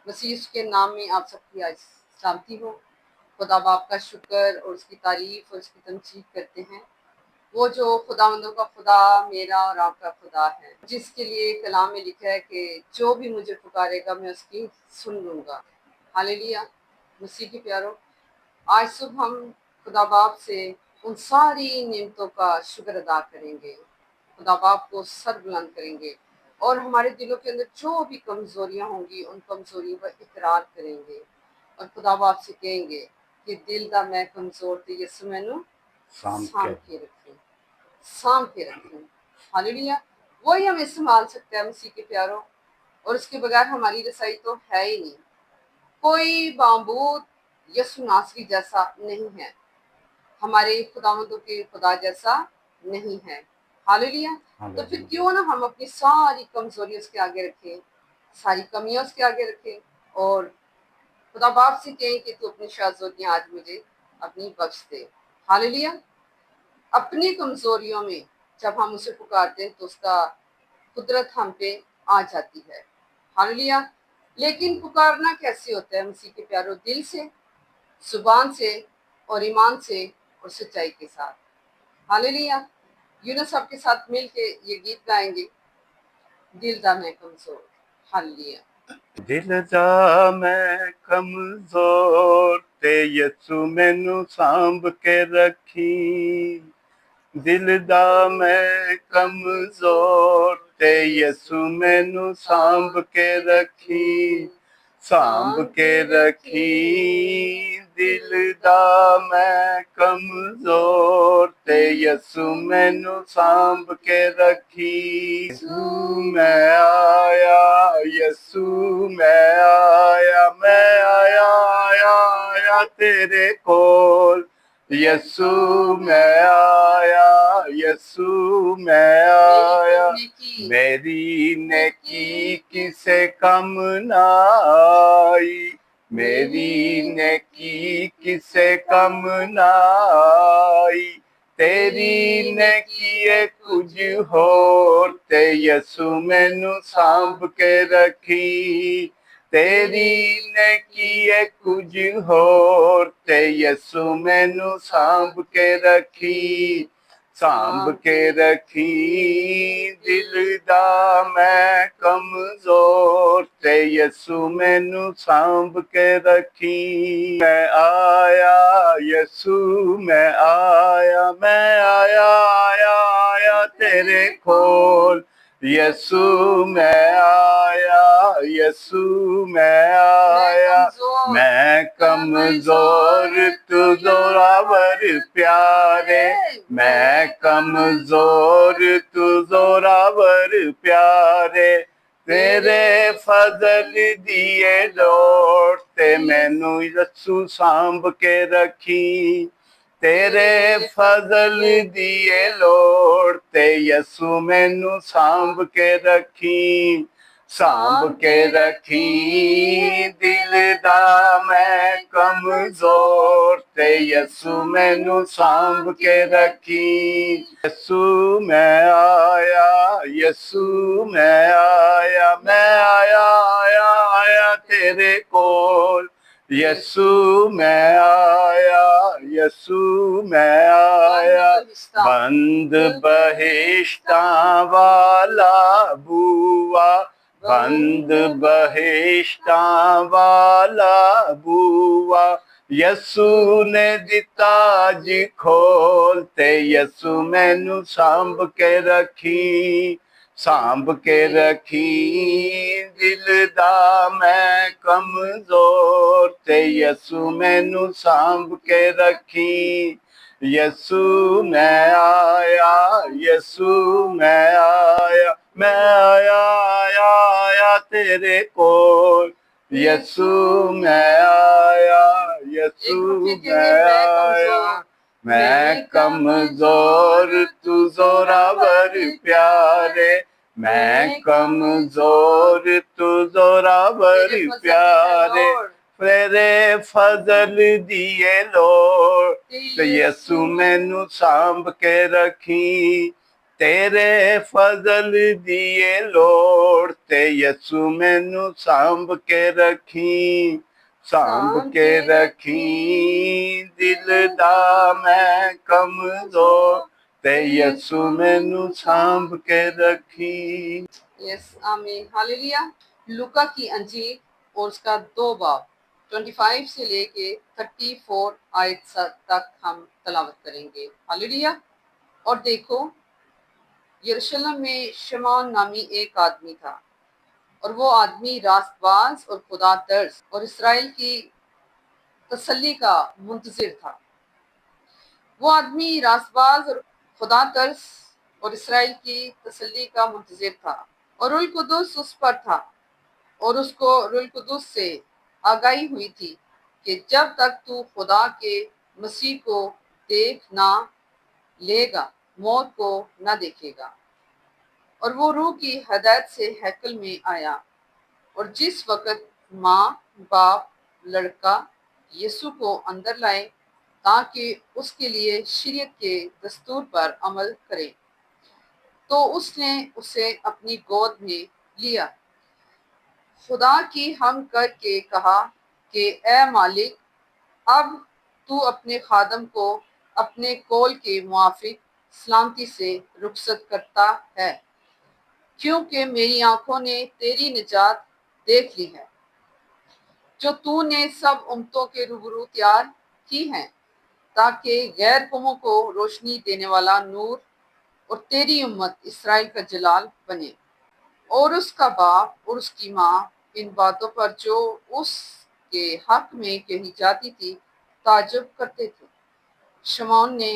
मसीह के नाम में आप सबकी आज सलामती हो। खुदा बाप का शुक्र और उसकी तारीफ और उसकी तमजीद करते हैं। वो जो खुदावंदों का खुदा, मेरा और आपका खुदा है, जिसके लिए कलाम में लिखा है कि जो भी मुझे पुकारेगा मैं उसकी सुन लूंगा। हालेलुया। मसीह के प्यारो, आज सुबह हम खुदा बाप से उन सारी नेमतों का शुक्र अदा करेंगे, खुदा बाप को सर बुलंद करेंगे और हमारे दिलों के अंदर जो भी कमजोरियां होंगी उन कमजोरियों का इकरार करेंगे और खुदा बाप से कहेंगे कि दिल दा मैं कमजोर थी, यसु मैनू साम के रखें, साम के रखें। हालेलुया। वही हमें संभाल सकता है मसीह के प्यारों, और उसके बगैर हमारी रसाई तो है ही नहीं। कोई बाबूद यसु नासरी जैसा नहीं है, हमारे खुदावंदों के खुदा जैसा नहीं है। हालेलुया। तो फिर क्यों ना हम अपनी सारी कमजोरी उसके आगे रखें, सारी कमियां उसके आगे रखें और खुदा बाप से कहें कि तू अपनी शाज़ोदियां आज मुझे अपनी बख्श दे। हालेलुया। अपनी कमजोरियों में जब हम उसे पुकारते हैं तो उसका कुदरत हम पे आ जाती है। हालेलुया। लेकिन पुकारना कैसे होता है मसीह के प्यारों? दिल से, जुबान से और ईमान से और सच्चाई के साथ। हालेलुया। यूनुस आपके साथ मिल के ये गीत गाएंगे, दिल दा मैं कमजोर। हालेलुया। दिल दा मैं कमजोर ते यसु मैनू सांभ के रखी। दिल दा मैं कमजोर ते यसु मैनू सांभ के रखी, सांभ के रखी। दिल दा मैं कमजोर ते यसु मैनू सांभ के रखी। यसु मैं आया, यसु मैं आया, मैं आया आया आया तेरे कोल। यसु मैं आया, यसु मैं आया, मेरी नेकी किसे कम ना आई, मेरी नेकी किसे कम ना आई। तेरी नेकी है कुछ होर ते यसु मैनू सांभ के रखी। तेरी नेकी है कुछ होर ते यसु मैनू सांभ के रखी, सांभ के रखी। दिल दा मैं कमजोर ते यसु मैनू सांभ के रखी। मैं आया, यसु मैं आया, मैं आया आया आया तेरे कोल। यसु मैं आया, यसु मैं आया, मैं कमजोर तू जोरावर प्यारे, मैं कमजोर तू जोरावर प्यारे। तेरे फजल दिए लोड़ ते मैनू यसु सांभ के रखी। तेरे फजल दिए लोड़ ते यसु मैनू सांभ के रखी, सांभ के रखी। दिल दा मैं कमजोर ते यसु मैनू सांभ के रखी। यसु मैं आया, यसु मैं आया, मैं आया आया आया तेरे कोल। यसु मैं आया, यसु मैं आया, बंद बहिश्तां वाला बुआ, बंद बहिश्तां वाला बुआ। यसु ने दिता जी खोल ते यसु मैनू सांभ के रखी, सांभ के रखी। दिल दा मैं कमजोर ते यसु मैनू सांभ के रखी। यसु मैं आया, यसु मैं आया, मैं आया आया आया तेरे कोल। यसु मैं आया, यसु मैं आया, मैं कमजोर तू जोरावर प्यारे, मैं कमजोर तू जोरावर प्यारे। तेरे फजल दिए लोड़ ते यसु मैनू सांभ के रखी। ਤੇਰੇ ਫਜ਼ਲ ਦੀਏ ਲੋੜ ਤੇ ਯਸੂ ਮੈਨੂੰ ਸਾਂਭ ਕੇ ਰੱਖੀ, ਸਾਂਭ ਕੇ ਰੱਖੀ। ਦਿਲ ਦਾ ਮੈਂ ਕਮਜ਼ੋਰ ਤੇ ਯਸੂ ਮੈਨੂੰ ਸਾਂਭ ਕੇ ਰੱਖੀ। यस आमीन हालेलुया। लूका की अंजील और उसका 2 बाब 25 से लेके 34 आयत तक हम तलावत करेंगे। हालेलुया। और देखो, यरूशलेम में शमौन नामी एक आदमी था, और वो आदमी रास्तबाज और खुदा तर्स और इसराइल की तसल्ली का मुंतजिर था। वो आदमी रास्तबाज और खुदा तर्स और इसराइल की तसल्ली का मुंतजिर था, और रुल कुदुस उस पर था, और उसको रुल कुदुस से आगाही हुई थी कि जब तक तू खुदा के मसीह को देख ना लेगा, मौत को न देखेगा। और वो रूह की हदायत से हैकल में आया, और जिस वक़्त माँ बाप लड़का यीशु को अंदर लाए ताकि उसके लिए शरीयत के दस्तूर पर अमल करे, तो उसने उसे अपनी गोद में लिया, खुदा की हम करके कहा कि ए मालिक, अब तू अपने खादम को अपने कौल के मुआफिक सलामती से रुखसत करता है, क्योंकि मेरी आंखों ने तेरी निजात देख ली है, जो तूने सब उम्मतों के रूबरू तैयार की हैं, ताकि गैर कौमों को रोशनी देने वाला नूर और तेरी उम्मत इसराइल का जलाल बने। और उसका बाप और उसकी माँ इन बातों पर जो उसके हक में कही जाती थी ताज्जुब करते थे। शमौन ने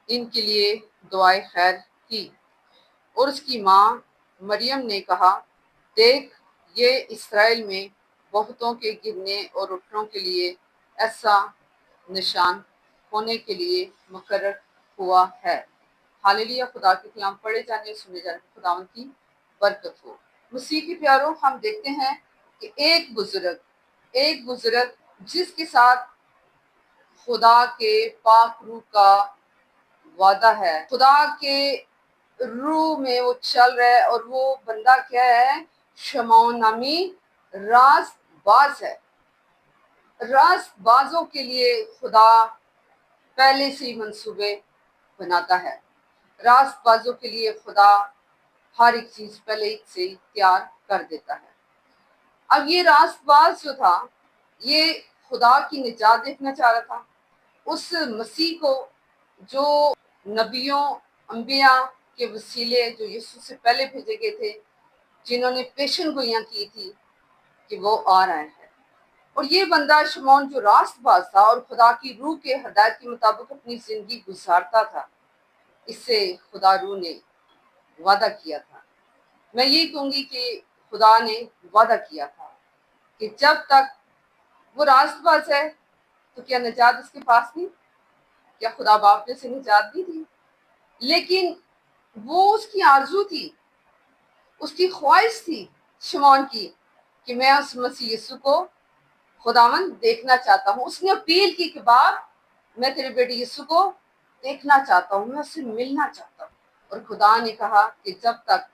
इनके लिए दुआए खैर की, और उसकी माँ मरियम ने कहा, देख, ये इसराइल में बहुतों के गिरने और उठनों के लिए ऐसा निशान होने के लिए मुकर्रर हुआ है। हालेलुया। खुदा के कलाम पढ़े जाने और सुने जाने पर खुदावंद की बरकत हो। मसीह के प्यारों, हम देखते हैं कि एक बुजुर्ग जिसके साथ खुदा के पाक रूह का वादा है, खुदा के रूह में वो चल रहा है, और वो बंदा क्या है? शमौन नामी रास्तबाज है। रास्तबाजों के लिए खुदा पहले से ही मंसूबे बनाता है। रास्तबाजों के लिए खुदा हर एक चीज पहले से ही तैयार कर देता है। अब ये रास्तबाज जो था, ये खुदा की निजात देखना चाह रहा था, उस मसीह को जो नबियों अंबिया के वसीले जो यीशु से पहले भेजे गए थे, जिन्होंने पेशन गोइयां की थी कि वो आ रहे हैं। और ये बंदा शमौन जो रास्तबाज था और खुदा की रूह के हदायत के मुताबिक अपनी जिंदगी गुजारता था, इससे खुदा रूह ने वादा किया था। मैं ये कहूंगी कि खुदा ने वादा किया था कि जब तक वो रास्तबाज है तो क्या निजात उसके पास नहीं? क्या खुदा बाप ने उसे निजात दी थी? लेकिन वो उसकी आरजू थी, उसकी ख्वाहिश थी शमौन की कि मैं उस मसीह यीशु को खुदावन देखना चाहता हूँ। उसने अपील की कि बाप, मैं तेरे बेटे यीशु को देखना चाहता हूँ, मैं उससे मिलना चाहता हूँ। और खुदा ने कहा कि जब तक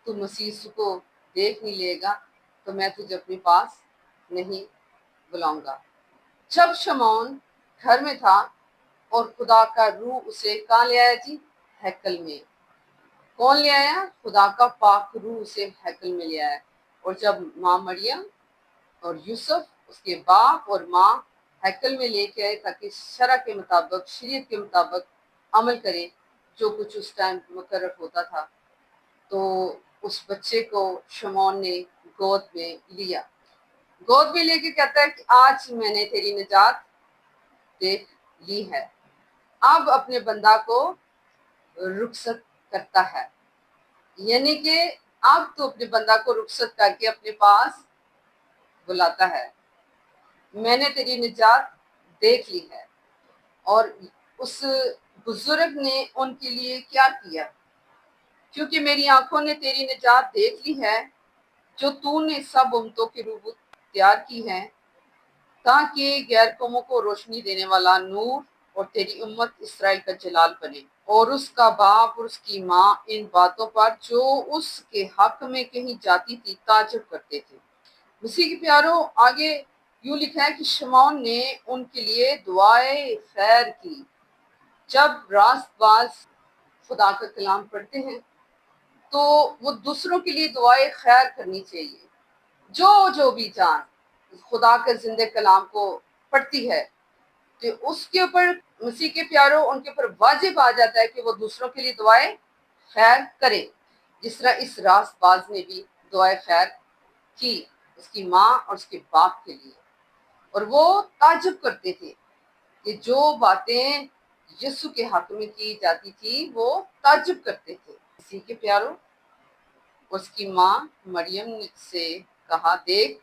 तू मसीह यीशु को देख नहीं लेगा तो मैं तुझे अपने पास नहीं बुलाऊंगा। जब शमौन घर में था और खुदा का रूह उसे कहाँ ले आया जी? हैकल में। कौन ले आया? खुदा का पाक रूह उसे हैकल में ले आया। और जब माँ मरियम और यूसुफ, उसके बाप और माँ हैकल में लेके आए ताकि शरअ के मुताबिक, शरीयत के मुताबिक अमल करे जो कुछ उस टाइम मुकर्रर होता था, तो उस बच्चे को शमौन ने गोद में लिया। गोद में लेके कहता है कि आज मैंने तेरी निजात देख ली है। अब अपने बंदा को रुखसत करता है, यानी कि अब तो अपने बंदा को रुखसत करके अपने पास बुलाता है। मैंने तेरी निजात देख ली है। और उस बुजुर्ग ने उनके लिए क्या किया? क्योंकि मेरी आंखों ने तेरी निजात देख ली है, जो तूने सब उम्मतों के रूबरू तैयार की है, ताकि गैर कौमों को रोशनी देने वाला नूर और तेरी उम्मत इसराइल का जलाल बने। اور اس کا باپ اور اس کی ماں ان باتوں پر جو اس کے حق میں کہی جاتی تھی تعجب کرتے تھے۔ مسیح کے پیاروں، آگے یوں لکھا ہے کہ شمعون نے ان کے لیے دعائے خیر کی۔ جب راست باز خدا کا کلام پڑھتے ہیں تو وہ دوسروں کے لیے دعائے خیر کرنی چاہیے۔ جو بھی جان خدا کے زندہ کلام کو پڑھتی ہے تو اس کے اوپر مسیح کے پیاروں ان کے اوپر واجب آ جاتا ہے کہ وہ دوسروں کے لیے دعائیں خیر کرے، جس طرح اس راست باز نے بھی دعائیں خیر کی اس کی ماں اور اس کے باپ کے لیے۔ اور وہ تعجب کرتے تھے کہ جو باتیں یسوع کے حق میں کی جاتی تھی وہ تعجب کرتے تھے۔ مسیح کے پیاروں، اس کی ماں مریم سے کہا، دیکھ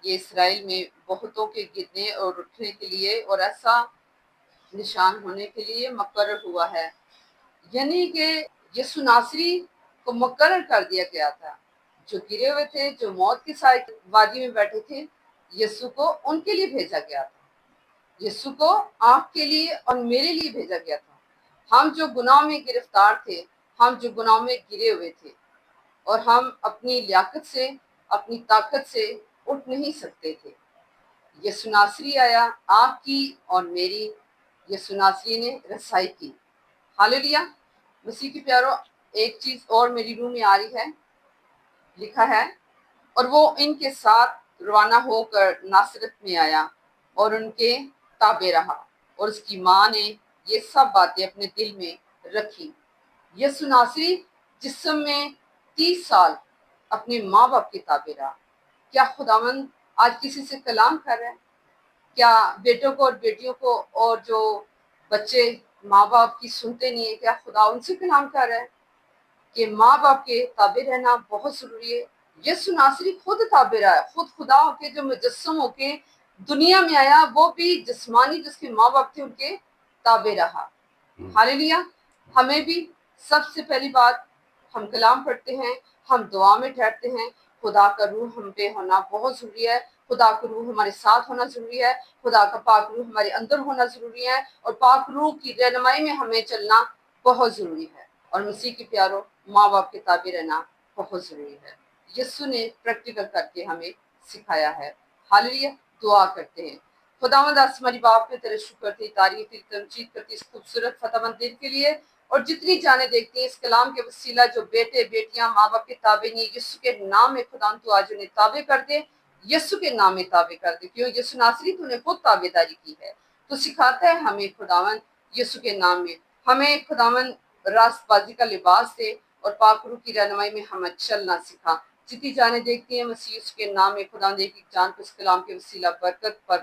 یہ اسرائیل میں بہتوں کے گرنے اور اٹھنے کے لیے اور ایسا نشان ہونے کے لیے مقرر ہوا ہے۔ یعنی کہ یسوع ناصری کو مقرر کر دیا گیا تھا۔ جو گرے ہوئے تھے، جو موت کے سائے کی وادی میں بیٹھے تھے، یسوع کو ان کے لیے بھیجا گیا تھا۔ یسوع کو آپ کے لیے اور میرے لیے بھیجا گیا تھا۔ ہم جو گناہ میں گرفتار تھے، ہم جو گناہ میں گرے ہوئے تھے اور ہم اپنی لیاقت سے، اپنی طاقت سے اٹھ نہیں سکتے تھے، یسوع ناصری آیا، آپ کی اور میری یسوع ناصری نے رسائی کی۔ ہاللیلویہ۔ مسیح کے پیاروں، ایک چیز اور میری روح میں آ رہی ہے، لکھا ہے، اور وہ ان کے ساتھ روانہ ہو کر ناصرت میں آیا اور ان کے تابع رہا، اور اس کی ماں نے یہ سب باتیں اپنے دل میں رکھی۔ یسوع ناصری جسم میں 30 سال اپنے ماں باپ کے تابع رہا۔ کیا خداوند آج کسی سے کلام کر رہا ہے؟ کیا بیٹوں کو اور بیٹیوں کو اور جو بچے ماں باپ کی سنتے نہیں ہیں، کیا خدا ان سے کلام کر رہا ہے کہ ماں باپ کے تابع رہنا بہت ضروری ہے؟ یسوع ناصری خود تابع رہا ہے، خود خدا ہو کے جو مجسم ہو کے دنیا میں آیا، وہ بھی جسمانی جس کے ماں باپ تھے ان کے تابع رہا۔ ہاللیلویہ۔ ہمیں بھی سب سے پہلی بات، ہم کلام پڑھتے ہیں، ہم دعا میں ٹھہرتے ہیں، خدا کا روح ہم پہ ہونا بہت ضروری ہے، خدا کا روح ہمارے ساتھ ہونا ضروری ہے، خدا کا پاک روح ہمارے اندر ہونا ضروری ہے، اور پاک روح کی رہنمائی میں ہمیں چلنا بہت ضروری ہے۔ اور مسیح کے پیاروں، ماں باپ کے تابع رہنا بہت ضروری ہے۔ یسوع نے پریکٹیکل کر کے ہمیں سکھایا ہے۔ ہاللیلویہ۔ دعا کرتے ہیں۔ خداوند آسمانی باپ میں تیرے شکر تھی، تعریف تھی، تمجید کرتی اس خوبصورت فتح مند دن کے لیے، اور جتنی جانیں دیکھتی ہیں اس کلام کے وسیلہ جو بیٹے بیٹیاں ماں باپ کے تابع نہیں، یسوع کے نام میں خدا تو آج انہیں تابع کر دے، یسوع کے نام میں تابع کر دے، کیوں یسوع ناصری تو نے خود تابع داری کی ہے، تو سکھاتا ہے ہمیں خداوند یسوع کے نام میں، ہمیں خداوند راست بازی کا لباس دے اور پاک روح کی رہنمائی میں ہمیں چلنا سکھا۔ جتنی جانیں دیکھتی ہیں مسیح یسوع کے نام میں خداوند ایک ایک جان کو اس کلام کے وسیلہ برکت پر